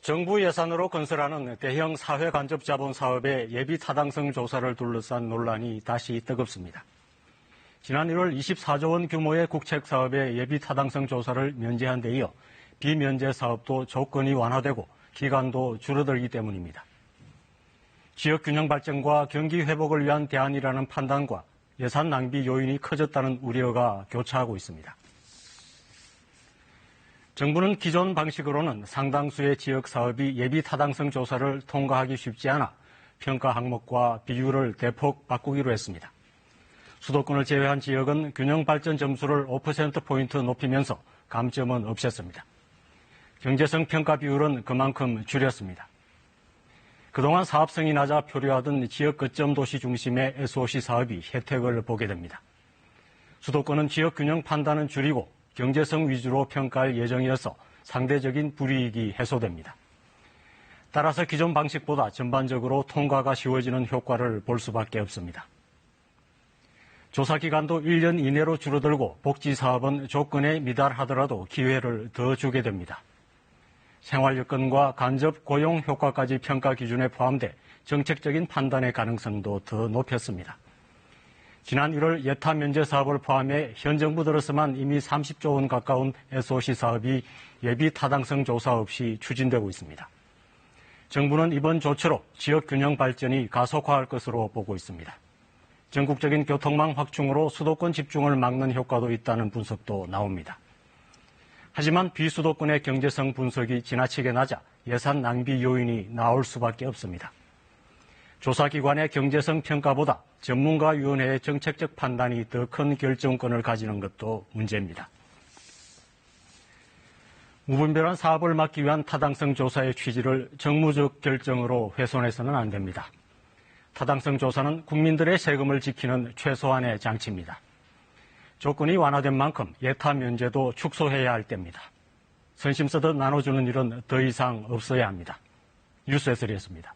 정부 예산으로 건설하는 대형 사회간접자본 사업의 예비 타당성 조사를 둘러싼 논란이 다시 뜨겁습니다. 지난 1월 24조 원 규모의 국책 사업의 예비 타당성 조사를 면제한 데 이어 비면제 사업도 조건이 완화되고 기간도 줄어들기 때문입니다. 지역 균형 발전과 경기 회복을 위한 대안이라는 판단과 예산 낭비 요인이 커졌다는 우려가 교차하고 있습니다. 정부는 기존 방식으로는 상당수의 지역 사업이 예비 타당성 조사를 통과하기 쉽지 않아 평가 항목과 비율을 대폭 바꾸기로 했습니다. 수도권을 제외한 지역은 균형 발전 점수를 5%포인트 높이면서 감점은 없앴습니다. 경제성 평가 비율은 그만큼 줄였습니다. 그동안 사업성이 낮아 표류하던 지역 거점 도시 중심의 SOC 사업이 혜택을 보게 됩니다. 수도권은 지역 균형 판단은 줄이고 경제성 위주로 평가할 예정이어서 상대적인 불이익이 해소됩니다. 따라서 기존 방식보다 전반적으로 통과가 쉬워지는 효과를 볼 수밖에 없습니다. 조사 기간도 1년 이내로 줄어들고 복지 사업은 조건에 미달하더라도 기회를 더 주게 됩니다. 생활 여건과 간접 고용 효과까지 평가 기준에 포함돼 정책적인 판단의 가능성도 더 높였습니다. 지난 1월 예타 면제 사업을 포함해 현 정부 들어서만 이미 30조 원 가까운 SOC 사업이 예비 타당성 조사 없이 추진되고 있습니다. 정부는 이번 조처로 지역 균형 발전이 가속화할 것으로 보고 있습니다. 전국적인 교통망 확충으로 수도권 집중을 막는 효과도 있다는 분석도 나옵니다. 하지만 비수도권의 경제성 분석이 지나치게 낮아 예산 낭비 요인이 나올 수밖에 없습니다. 조사기관의 경제성 평가보다 전문가위원회의 정책적 판단이 더 큰 결정권을 가지는 것도 문제입니다. 무분별한 사업을 막기 위한 타당성 조사의 취지를 정무적 결정으로 훼손해서는 안 됩니다. 타당성 조사는 국민들의 세금을 지키는 최소한의 장치입니다. 조건이 완화된 만큼 예타 면제도 축소해야 할 때입니다. 선심 쓰듯 나눠주는 일은 더 이상 없어야 합니다. 뉴스 해설이었습니다.